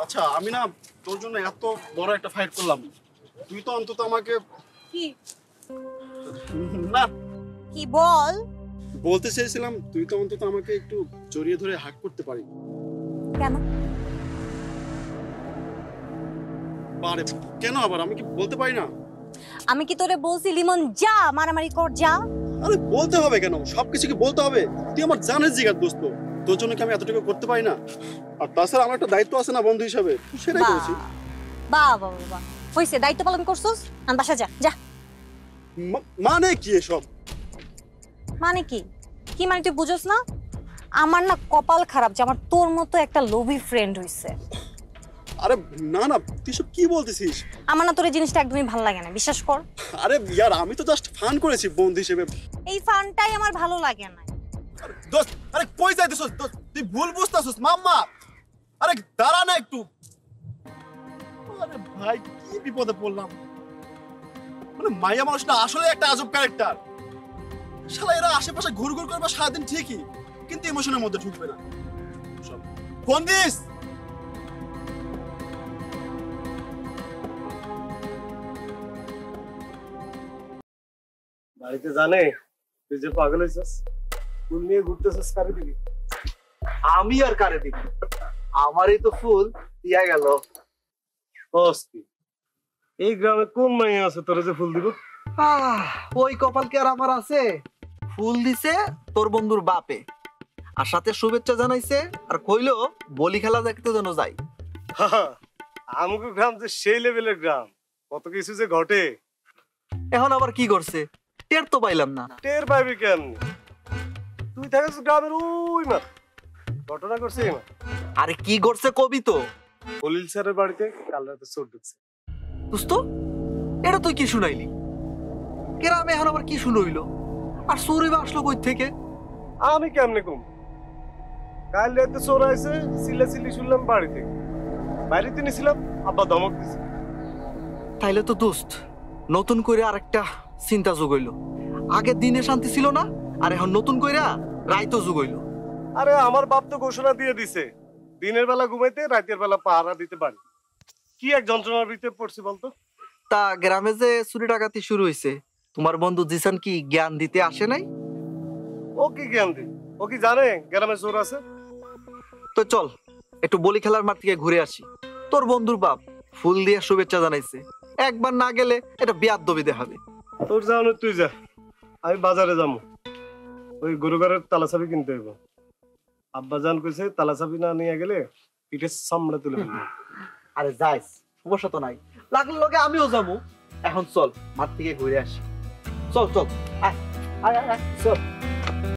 আচ্ছা আমি না তোর জন্য এত বড় একটা ফাইট করলাম, তুই তো অন্তত আমাকে কি না কি বল? বলতে চেয়েছিলাম তুই তো অন্তত আমাকে একটু জড়িয়ে ধরে হাক করতে পারি। কেন? পারে কেন আবার? আমি কি বলতে পারি না? আমি কি তোরে বলছি লিমন যা মারামারি কর যা? আরে বলতে হবে কেন? সবকিছু কি বলতে হবে? তুই আমার জানের জিগার দোস্ত, তোর জন্য কি আমি এতটুকু করতে পারি না? আর তাছাড়া আমার একটা দায়িত্ব আছে না বন্ধু হিসাবে, সেটাই করেছি। বাহ বাহ বাহ, হইছে দায়িত্ব পালন করছস, আন বাসা যা যা। মানে কি এসব? মানে কি? কি মানে তুই বুঝছস না? আমার না কপাল খারাপ যে আমার তোর মতো একটা লোভী ফ্রেন্ড হইছে। আরে না না, তুই সব কি বলতেছিস? আমার না তোর এই জিনিসটা একদমই ভালো লাগে না, বিশ্বাস কর। আরে ইয়ার আমি তো জাস্ট ফান করেছি বন্ধু হিসেবে। এই ফানটাই আমার ভালো লাগে না। দোস্ত আরে কই যাইতেছস? দোস্ত তুই ভুল বুঝতাছস মাম্মা। আরে দাঁড়া না একটু। আরে ভাই কি বিপদে পড়লাম। মানে মাইয়া মানুষটা আসলে একটা আজব ক্যারেক্টার। শালা এরা আশেপাশে ঘুরঘুর করবে সারাদিন ঠিকই, কিন্তু ইমোশনের মধ্যে ঢুকবে না। সব ফোন দিস। বাড়িতে জানে তুই যে পাগল হয়েছিস, ফুল নিয়ে ঘুরতেছিস কারে দিবি? আমি আর কারে দিব? আমারই তো ফুল দিয়া গেল। এই গ্রামে কোন মাইয়া আছে তোরা যে ফুল দিব? ওই কপাল কি আর আমার আছে? ফুল দিছে তোর বন্ধুর বাপে, আর সাথে শুভেচ্ছা জানাইছে, আর কইলো বলি খেলা দেখতে যেন যাই। আমগো গ্রাম যে সেই লেভেলের গ্রাম, কত কিছু যে ঘটে। এখন আবার কি করছে টের তো পাইলাম না। টের পাইবি কেমনি? তুই থাকিস গ্রামের ওই মাঠ। ঘটনা করছে এই মাঠ। আরে কি করছে কবি তো। খলিল স্যারের বাড়িতে কাল রাতে চোর ঢুকছে। দোস্ত এটা তুই কি শুনাইলি? গ্রামে এখন আবার কি শুনইলো? আর চোরই বা আসলো কই থেকে? আমি কেমনে কম? কাল রাতে চোর আইছে, চিল্লাচিল্লি শুনলাম বাড়ি থেকে। বাড়িতে নিছিলাম, আব্বা ধমক দিছে। তাইলে তো দোস্ত নতুন করে আরেকটা চিন্তা যোগাইলো। আগে দিনে শান্তি ছিল না, আর এখন নতুন কইরা রাইতো যোগাইলো। আরে আমার বাপ তো ঘোষণা দিয়ে দিছে, দিনের বেলা ঘুমাইতে রাতের বেলা পাহারা দিতে পারি। কি এক যন্ত্রণার ভিতরে পড়ছি বলতো? তা গ্রামে যে চুরি ডাকাতি শুরু হয়েছে, তোমার বন্ধু জিসান কি জ্ঞান দিতে আসে নাই? ও কি জ্ঞান দি? ও কি জানে গ্রামে চোর আছে? তো চল একটু বলি খেলার মাঠ থেকে ঘুরে আসি। তোর বন্ধুর বাপ ফুল দিয়ে শুভেচ্ছা জানাইছে, একবার না গেলে এটা বেয়াদবি দেখাবে। তোর যাওয়ানো তুই যা, আমি বাজারে যাবো। ওই গরুঘরের তালাচাবি কিনতে হইব। আব্বা জান কইছে তালাচাবি না নিয়ে গেলে পিঠে চামড়া তুলে ফেলবে। আরে যাইস, সমস্যা তো নাই, লাগলে লগে আমিও যাবো। এখন চল মাঠ থেকে ঘুরে আসি। চল চল আয় আয় আয় চল।